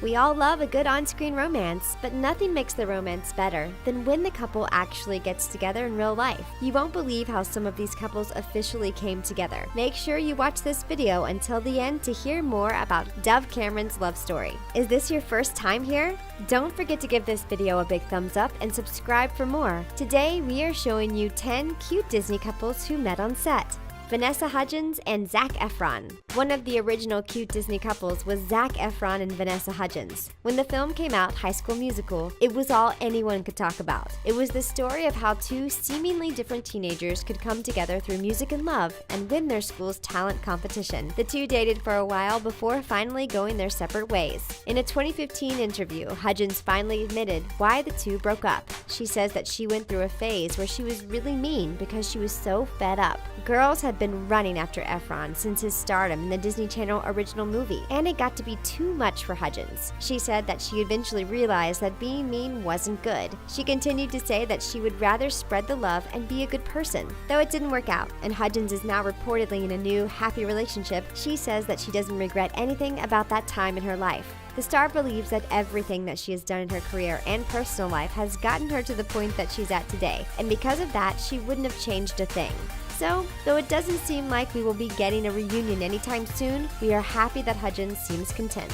We all love a good on-screen romance, but nothing makes the romance better than when the couple actually gets together in real life. You won't believe how some of these couples officially came together. Make sure you watch this video until the end to hear more about Dove Cameron's love story. Is this your first time here? Don't forget to give this video a big thumbs up and subscribe for more. Today, we are showing you 10 cute Disney couples who met on set. Vanessa Hudgens and Zac Efron. One of the original cute Disney couples was Zac Efron and Vanessa Hudgens. When the film came out, High School Musical, it was all anyone could talk about. It was the story of how two seemingly different teenagers could come together through music and love and win their school's talent competition. The two dated for a while before finally going their separate ways. In a 2015 interview, Hudgens finally admitted why the two broke up. She says that she went through a phase where she was really mean because she was so fed up. Girls had been running after Efron since his stardom in the Disney Channel original movie, and it got to be too much for Hudgens. She said that she eventually realized that being mean wasn't good. She continued to say that she would rather spread the love and be a good person. Though it didn't work out, and Hudgens is now reportedly in a new, happy relationship, she says that she doesn't regret anything about that time in her life. The star believes that everything that she has done in her career and personal life has gotten her to the point that she's at today, and because of that, she wouldn't have changed a thing. So, though it doesn't seem like we will be getting a reunion anytime soon, we are happy that Hudgens seems content.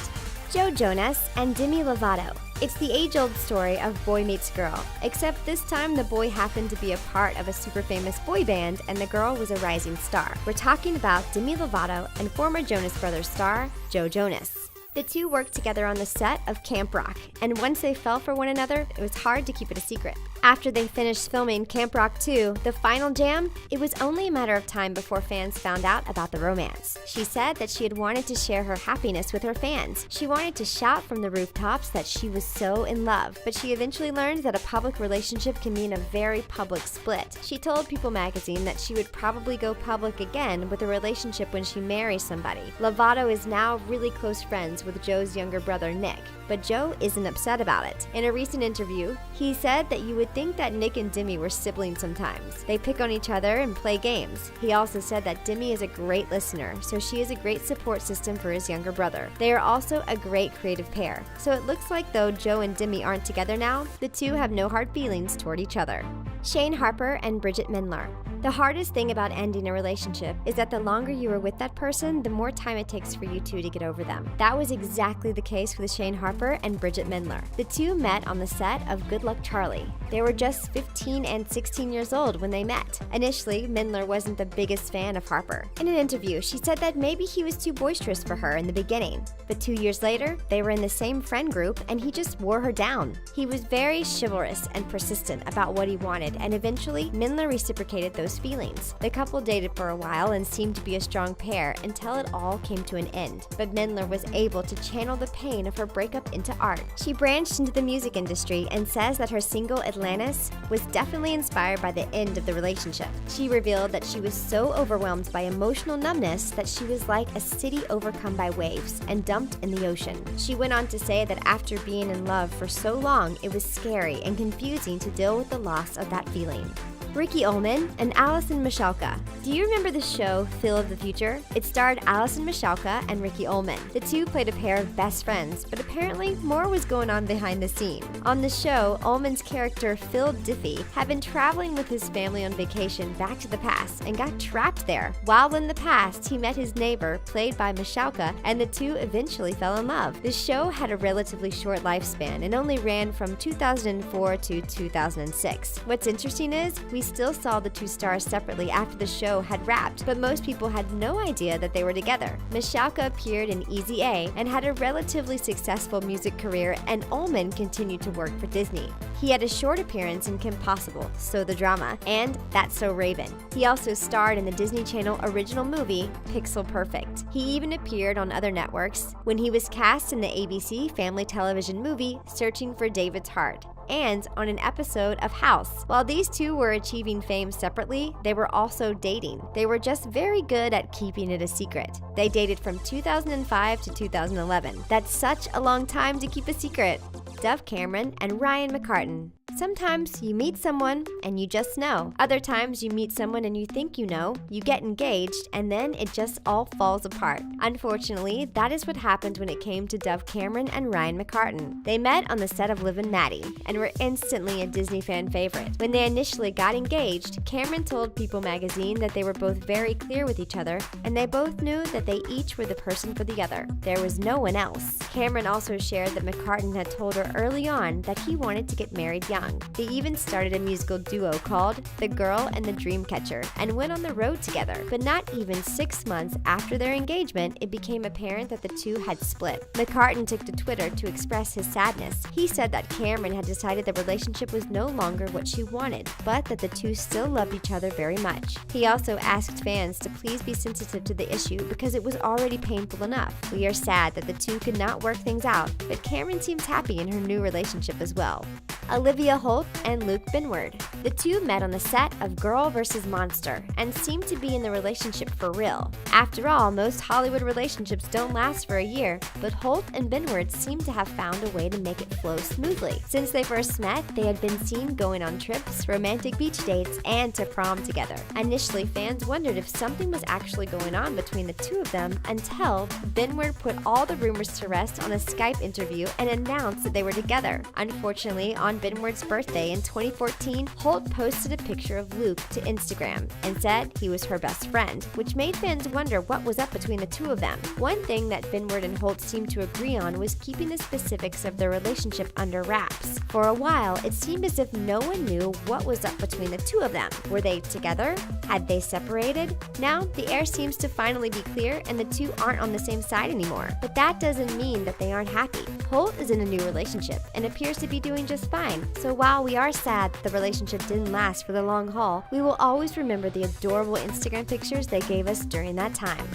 Joe Jonas and Demi Lovato. It's the age-old story of boy meets girl, except this time the boy happened to be a part of a super famous boy band and the girl was a rising star. We're talking about Demi Lovato and former Jonas Brothers star, Joe Jonas. The two worked together on the set of Camp Rock, and once they fell for one another, it was hard to keep it a secret. After they finished filming Camp Rock 2, The Final Jam, it was only a matter of time before fans found out about the romance. She said that she had wanted to share her happiness with her fans. She wanted to shout from the rooftops that she was so in love, but she eventually learned that a public relationship can mean a very public split. She told People magazine that she would probably go public again with a relationship when she marries somebody. Lovato is now really close friends with Joe's younger brother, Nick, but Joe isn't upset about it. In a recent interview, he said that you would think that Nick and Demi were siblings sometimes. They pick on each other and play games. He also said that Demi is a great listener, so she is a great support system for his younger brother. They are also a great creative pair. So it looks like though Joe and Demi aren't together now, the two have no hard feelings toward each other. Shane Harper and Bridget Mendler. The hardest thing about ending a relationship is that the longer you are with that person, the more time it takes for you two to get over them. That was exactly the case with Shane Harper and Bridget Mendler. The two met on the set of Good Luck Charlie. They were just 15 and 16 years old when they met. Initially, Mendler wasn't the biggest fan of Harper. In an interview, she said that maybe he was too boisterous for her in the beginning. But 2 years later, they were in the same friend group and he just wore her down. He was very chivalrous and persistent about what he wanted, and eventually, Mendler reciprocated those feelings. The couple dated for a while and seemed to be a strong pair until it all came to an end. But Mendler was able to channel the pain of her breakup into art. She branched into the music industry and says that her single Atlantis was definitely inspired by the end of the relationship. She revealed that she was so overwhelmed by emotional numbness that she was like a city overcome by waves and dumped in the ocean. She went on to say that after being in love for so long, it was scary and confusing to deal with the loss of that feeling. Ricky Ullman and Allison Michalka. Do you remember the show Phil of the Future? It starred Allison Michalka and Ricky Ullman. The two played a pair of best friends, but apparently more was going on behind the scene. On the show, Ullman's character Phil Diffie had been traveling with his family on vacation back to the past and got trapped there. While in the past, he met his neighbor, played by Michalka, and the two eventually fell in love. The show had a relatively short lifespan and only ran from 2004 to 2006. What's interesting is, we still saw the two stars separately after the show had wrapped, but most people had no idea that they were together. Michalka appeared in Easy A and had a relatively successful music career, and Ullman continued to work for Disney. He had a short appearance in Kim Possible, So the Drama, and That's So Raven. He also starred in the Disney Channel original movie, Pixel Perfect. He even appeared on other networks when he was cast in the ABC family television movie, Searching for David's Heart, and on an episode of House. While these two were achieving fame separately, they were also dating. They were just very good at keeping it a secret. They dated from 2005 to 2011. That's such a long time to keep a secret. Dove Cameron and Ryan McCartan. Sometimes you meet someone and you just know. Other times you meet someone and you think you know, you get engaged, and then it just all falls apart. Unfortunately, that is what happened when it came to Dove Cameron and Ryan McCartan. They met on the set of Liv and Maddie and were instantly a Disney fan favorite. When they initially got engaged, Cameron told People magazine that they were both very clear with each other and they both knew that they each were the person for the other. There was no one else. Cameron also shared that McCartan had told her early on that he wanted to get married young. They even started a musical duo called The Girl and the Dreamcatcher and went on the road together. But not even 6 months after their engagement, it became apparent that the two had split. McCartan took to Twitter to express his sadness. He said that Cameron had decided the relationship was no longer what she wanted, but that the two still loved each other very much. He also asked fans to please be sensitive to the issue because it was already painful enough. We are sad that the two could not work things out, but Cameron seems happy in her new relationship as well. Olivia Holt and Luke Binward. The two met on the set of Girl vs. Monster and seemed to be in the relationship for real. After all, most Hollywood relationships don't last for a year, but Holt and Binward seem to have found a way to make it flow smoothly. Since they first met, they had been seen going on trips, romantic beach dates, and to prom together. Initially, fans wondered if something was actually going on between the two of them until Binward put all the rumors to rest on a Skype interview and announced that they were together. Unfortunately, on Binward's birthday in 2014, Holt posted a picture of Luke to Instagram and said he was her best friend, which made fans wonder what was up between the two of them. One thing that Binward and Holt seemed to agree on was keeping the specifics of their relationship under wraps. For a while, it seemed as if no one knew what was up between the two of them. Were they together? Had they separated? Now, the air seems to finally be clear and the two aren't on the same side anymore. But that doesn't mean that they aren't happy. Holt is in a new relationship and appears to be doing just fine. So while we are sad that the relationship didn't last for the long haul, we will always remember the adorable Instagram pictures they gave us during that time.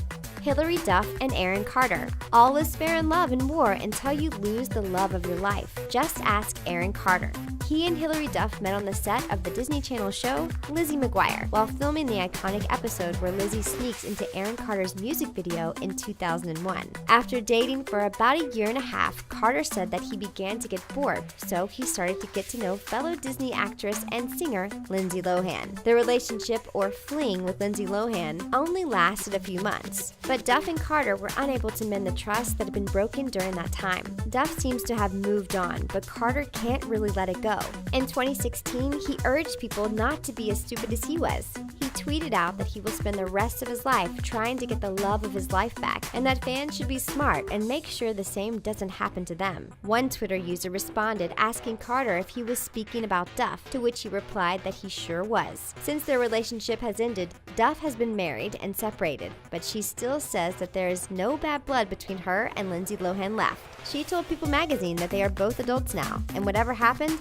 Hilary Duff and Aaron Carter. All is fair in love and war until you lose the love of your life. Just ask Aaron Carter. He and Hilary Duff met on the set of the Disney Channel show Lizzie McGuire while filming the iconic episode where Lizzie sneaks into Aaron Carter's music video in 2001. After dating for about a year and a half, Carter said that he began to get bored, so he started to get to know fellow Disney actress and singer Lindsay Lohan. The relationship, or fling, with Lindsay Lohan only lasted a few months, but Duff and Carter were unable to mend the trust that had been broken during that time. Duff seems to have moved on, but Carter can't really let it go. In 2016, he urged people not to be as stupid as he was. He tweeted out that he will spend the rest of his life trying to get the love of his life back, and that fans should be smart and make sure the same doesn't happen to them. One Twitter user responded asking Carter if he was speaking about Duff, to which he replied that he sure was. Since their relationship has ended, Duff has been married and separated, but she still says that there is no bad blood between her and Lindsay Lohan left. She told People magazine that they are both adults now, and whatever happened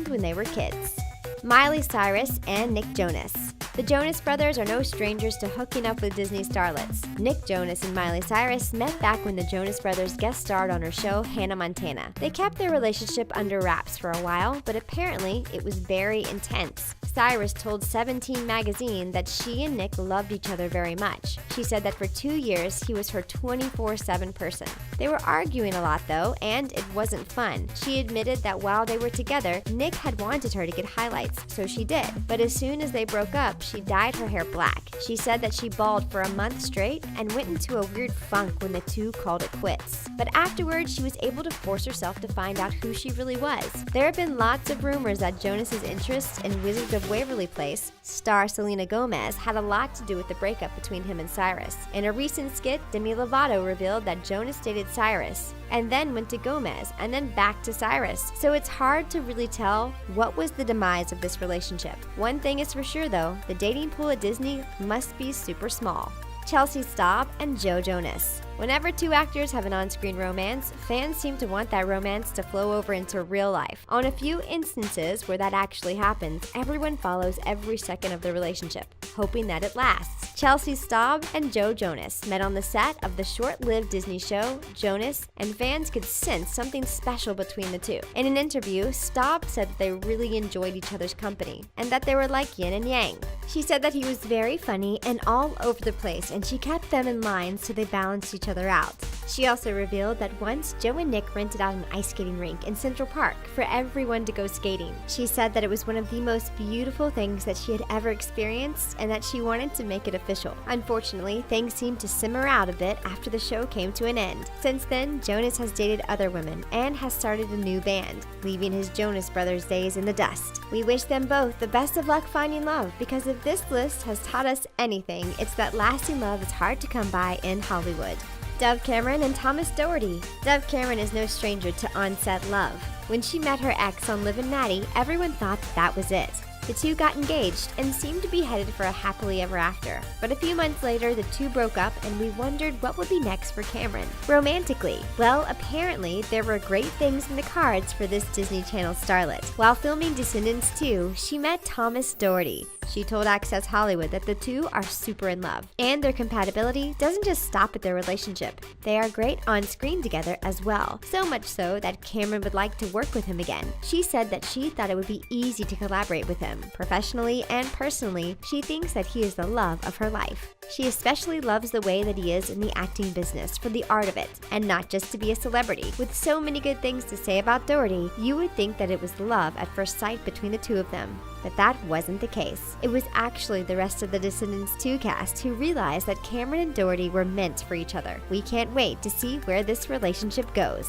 when they were kids. Miley Cyrus and Nick Jonas. The Jonas Brothers are no strangers to hooking up with Disney starlets. Nick Jonas and Miley Cyrus met back when the Jonas Brothers guest starred on her show Hannah Montana. They kept their relationship under wraps for a while, but apparently it was very intense. Cyrus told 17 magazine that she and Nick loved each other very much. She said that for 2 years he was her 24/7 person. They were arguing a lot though, and it wasn't fun. She admitted that while they were together, Nick had wanted her to get highlights, so she did. But as soon as they broke up, she dyed her hair black. She said that she bawled for a month straight and went into a weird funk when the two called it quits. But afterwards, she was able to force herself to find out who she really was. There have been lots of rumors that Jonas's interest in Wizards of Waverly Place star Selena Gomez had a lot to do with the breakup between him and Cyrus. In a recent skit, Demi Lovato revealed that Jonas dated Cyrus and then went to Gomez and then back to Cyrus. So it's hard to really tell what was the demise of this relationship. One thing is for sure though, the dating pool at Disney must be super small. Chelsea Staub and Joe Jonas. Whenever two actors have an on-screen romance, fans seem to want that romance to flow over into real life. On a few instances where that actually happens, everyone follows every second of the relationship, hoping that it lasts. Chelsea Staub and Joe Jonas met on the set of the short-lived Disney show Jonas, and fans could sense something special between the two. In an interview, Staub said that they really enjoyed each other's company, and that they were like yin and yang. She said that he was very funny and all over the place, and she kept them in line so they balanced each other out. She also revealed that once Joe and Nick rented out an ice skating rink in Central Park for everyone to go skating. She said that it was one of the most beautiful things that she had ever experienced and that she wanted to make it official. Unfortunately, things seemed to simmer out a bit after the show came to an end. Since then, Jonas has dated other women and has started a new band, leaving his Jonas Brothers days in the dust. We wish them both the best of luck finding love, because if this list has taught us anything, it's that lasting love is hard to come by in Hollywood. Dove Cameron and Thomas Doherty. Dove Cameron is no stranger to on-set love. When she met her ex on Liv and Maddie, everyone thought that was it. The two got engaged and seemed to be headed for a happily ever after. But a few months later, the two broke up and we wondered what would be next for Cameron. Romantically, well, apparently there were great things in the cards for this Disney Channel starlet. While filming Descendants 2, she met Thomas Doherty. She told Access Hollywood that the two are super in love, and their compatibility doesn't just stop at their relationship. They are great on screen together as well, so much so that Cameron would like to work with him again. She said that she thought it would be easy to collaborate with him. Professionally and personally, she thinks that he is the love of her life. She especially loves the way that he is in the acting business for the art of it, and not just to be a celebrity. With so many good things to say about Doherty, you would think that it was love at first sight between the two of them. But that wasn't the case. It was actually the rest of the Descendants 2 cast who realized that Cameron and Doherty were meant for each other. We can't wait to see where this relationship goes.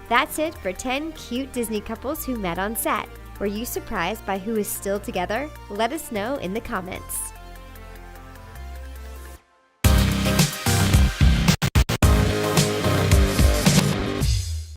That's it for 10 cute Disney couples who met on set. Were you surprised by who is still together? Let us know in the comments.